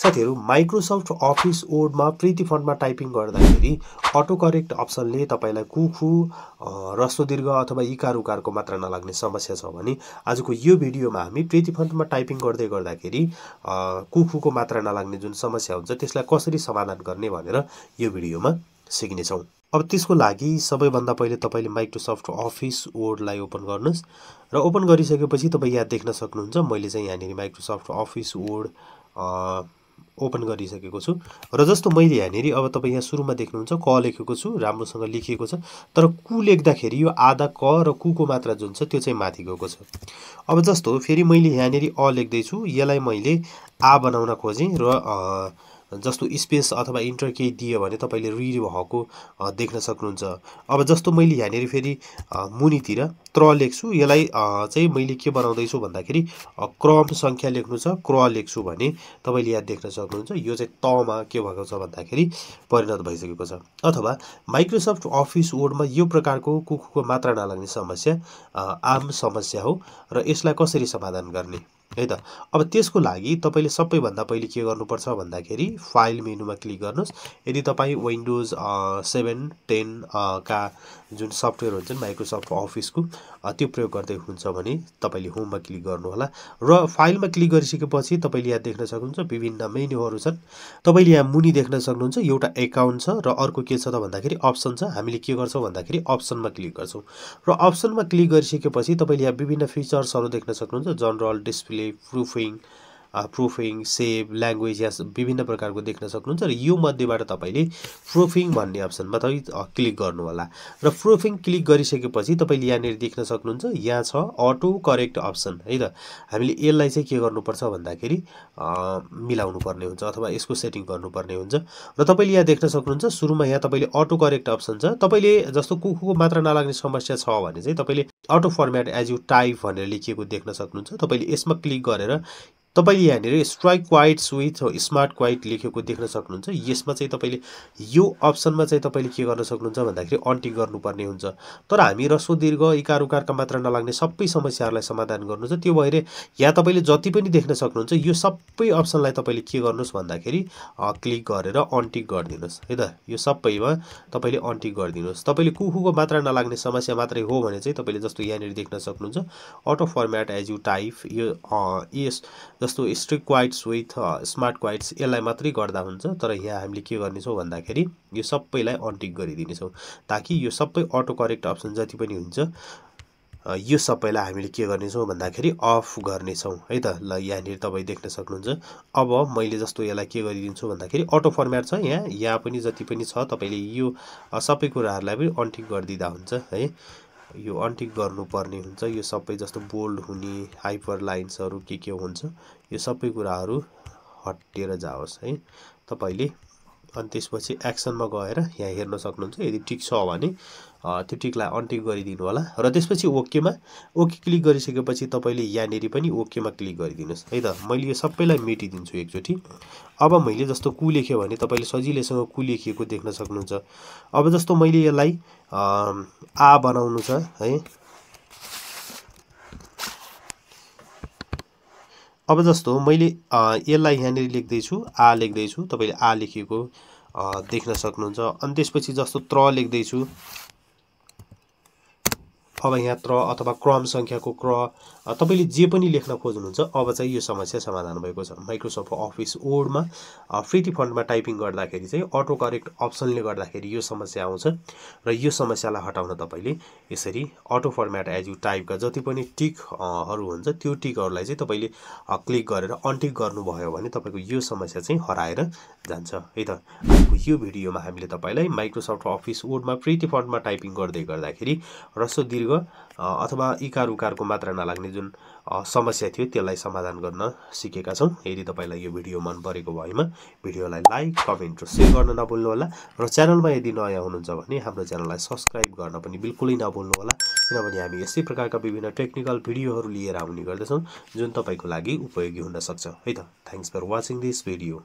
साथीहरु Microsoft office वर्डमा pretty फन्टमा typing गर्दाखेरि auto correct अप्सनले तपाईलाई कुखु ह्रस्व दीर्घ अथवा इकार उकारको मात्रा नलाग्ने समस्या छ भने आजको यो भिडियोमा हामी प्रिटी फन्टमा टाइपिङ गर्दाखेरि कुखुको मात्रा नलाग्ने जुन समस्या हुन्छ त्यसलाई कसरी समाधान गर्ने भनेर यो भिडियोमा सिक्ने छौं। अब त्यसको लागि सबैभन्दा पहिले तपाईले माइक्रोसफ्ट अफिस वर्डलाई ओपन गर्नुस् र ओपन गरिसकेपछि तपाई यहाँ देख्न सक्नुहुन्छ मैले चाहिँ यहाँनेरि माइक्रोसफ्ट अफिस वर्ड ओपन गरिसकेको छु र जस्तो मैले यहाँनेरि अब तपाई यहाँ सुरुमा देख्नुहुन्छ क लेखेको छु राम्रोसँग लेखिएको छ तर कु लेख्दाखेरि यो आधा क र कुको मात्रा जुन छ त्यो चाहिँ माथि गएको छ। अब जस्तो फेरि मैले यहाँनेरि अ लेख्दै छु यसलाई मैले आ बनाउन खोजेँ र जस्तो स्पेस अथवा इन्टर केही दियो भने तपाईले रिड भएको देख्न सक्नुहुन्छ। अब जस्तो मैले यहाँनेरि फेरि मुनितिर त्र लेख्छु यसलाई चाहिँ मैले के बनाउँदै छु भन्दाखेरि क्रम संख्या लेख्नु छ क्र लेख्छु भने तपाईले यहाँ देख्न सक्नुहुन्छ यो चाहिँ तमा के भएको छ भन्दाखेरि परिणत भइसकेको छ। अथवा माइक्रोसफ्ट अफिस वर्डमा यो प्रकारको कुखुको मात्रा नलाग्ने समस्या आम समस्या हो र यसलाई कसरी समाधान गर्ने है त। अब त्यसको लागि तपाईले सबैभन्दा पहिले के गर्नुपर्छ भन्दाखेरि फाइल मेनुमा क्लिक गर्नुस्। यदि तपाई विन्डोज 7 10 का जुन सफ्टवेयर हुन्छ माइक्रोसफ्ट अफिसको त्यो प्रयोग गर्दै हुनुहुन्छ भने तपाईले होममा क्लिक गर्नु होला र फाइलमा क्लिक गरिसकेपछि तपाईले यहाँ देख्न सक्नुहुन्छ विभिन्न मेनुहरु छन्। तपाईले यहाँ मुनि देख्न सक्नुहुन्छ एउटा एकाउन्ट छ र अर्को के छ त भन्दाखेरि अप्सन छ। हामीले के गर्छौं भन्दाखेरि अप्सनमा क्लिक गर्छौं र अप्सनमा क्लिक गरिसकेपछि तपाईले यहाँ विभिन्न फिचर्सहरु देख्न सक्नुहुन्छ general display proofing save language यहाँ विभिन्न प्रकारको देख्न सक्नुहुन्छ र यो मध्येबाट तपाईले प्रुफिङ भन्ने अप्सनमा क्लिक गर्नु होला र प्रुफिङ क्लिक गरिसकेपछि तपाईले यहाँनेर देख्न सक्नुहुन्छ यहाँ छ अटो करेक्ट अप्सन है त। हामीले यसलाई चाहिँ के गर्नुपर्छ भन्दाखेरि मिलाउनु पर्ने हुन्छ अथवा यसको सेटिङ गर्नुपर्ने हुन्छ र तपाईले यहाँ देख्न सक्नुहुन्छ सुरुमा यहाँ तपाईले अटो करेक्ट अप्सन छ। तपाईले जस्तो कुखुको मात्रा नलाग्ने समस्या छ भने चाहिँ तपाईले auto format as you type भनेर लेखिएको देख्न सक्नुहुन्छ। तपाईले यसमा क्लिक गरेर तपाईले यहाँनेर स्ट्राइक क्वाइट्स विथ स्मार्ट क्वाइट लेखेको देख्न सक्नुहुन्छ। यसमा चाहिँ तपाईले यो अप्सनमा चाहिँ तपाईले के गर्न सक्नुहुन्छ भन्दाखेरि अनटिक गर्नुपर्ने हुन्छ। तर हामी ह्रस्व दीर्घ इकार उकारका मात्रा नलाग्ने सबै समस्याहरूलाई समाधान गर्नु छ त्यो भएर यहाँ तपाईले जति पनि देख्न सक्नुहुन्छ यो सबै अप्सनलाई तपाईले के गर्नुस् भन्दाखेरि क्लिक गरेर अनटिक गरिदिनुस् है त। यो सबैमा तपाईले अनटिक गरिदिनुस्। तपाईले कुखुको मात्रा नलाग्ने समस्या मात्रै हो भने चाहिँ तपाईले जस्तो यहाँनेर देख्न सक्नुहुन्छ auto format as you type यो जस्तो straight quotes with smart quotes यसलाई मात्रै गर्दा हुन्छ। तर यहाँ हामीले के गर्नेछौं भन्दाखेरि यो सबैलाई अनटिक गरिदिनेछौं ताकि यो सबै अटो करेक्ट अप्सन जति पनि हुन्छ यो सबैलाई हामीले के गर्नेछौं भन्दाखेरि अफ गर्नेछौं है त। ल यहाँनेर तपाई देख्न सक्नुहुन्छ। अब मैले जस्तो यसलाई के गरिदिन्छु भन्दाखेरि अटो फर्मेट छ यहाँ पनि जति पनि छ तपाईले यो सबै कुराहरुलाई पनि अनटिक गरिदिदा हुन्छ है। यो अनटिक गर्नुपर्ने हुन्छ। यो सबै जस्तो बोल्ड हुने हाइपर लाइन्सहरु के हुन्छ यो सबै कुराहरु हटेर जाओस् है तपाईले। अनि त्यसपछि एक्सनमा गएर यहाँ हेर्न सक्नुहुन्छ यदि टिक छ भने त्यो टिकलाई अनटिक गरिदिनु होला र त्यसपछि ओकेमा ओके क्लिक गरिसकेपछि तपाईले यहाँनेरि पनि ओकेमा क्लिक गरिदिनुस् है त। मैले यो सबैलाई मेटिदिन्छु एकचोटी। अब मैले जस्तो कु लेखे भने तपाईले सजिलैसँग कु लेखिएको देख्न सक्नुहुन्छ। अब जस्तो मैले यसलाई आ बनाउनु छ है। अब जस्तो मैले यसलाई यहाँनेरि लेख्दै छु आ लेख्दै छु तपाईले आ लेखेको देख्न सक्नुहुन्छ। अनि त्यसपछि जस्तो त्र लेख्दै छु अब यहाँ त्र अथवा क्रम संख्याको क्र तपाईले जे पनि लेख्न खोज्नुहुन्छ अब चाहिँ यो समस्या समाधान भएको छ। माइक्रोसफ्ट अफिस वर्डमा प्रिटी फन्टमा टाइपिङ गर्दाखेरि चाहिँ अटो करेक्ट अप्सनले गर्दाखेरि यो समस्या आउँछ र यो समस्यालाई हटाउन तपाईले यसरी अटो फर्मेट एज यु टाइपका जति पनि टिकहरु हुन्छ त्यो टिकहरुलाई चाहिँ तपाईले क्लिक गरेर अनटिक गर्नुभयो भने तपाईको यो समस्या चाहिँ हराएर जान्छ है त। यो भिडियोमा हामीले तपाईलाई माइक्रोसफ्ट अफिस वर्डमा प्रिटी फन्टमा टाइपिङ गर्दाखेरि ह्रस्व दीर्घ अथवा इकार उकारको मात्रा नलाग्ने जुन समस्या थियो त्यसलाई समाधान गर्न सिकेका छौं। यदि तपाईलाई यो भिडियो मन परेको भएमा भिडियोलाई लाइक कमेन्ट र शेयर गर्न नभुल्नु होला र च्यानलमा यदि नयाँ हुनुहुन्छ भने हाम्रो च्यानललाई सब्स्क्राइब गर्न पनि बिल्कुलै नभुल्नु होला किनभने हामी यस्तै प्रकारका विभिन्न टेक्निकल भिडियोहरु लिएर आउने गर्दछौं जुन तपाईको लागि उपयोगी हुन सक्छ है त। Thanks for watching this video.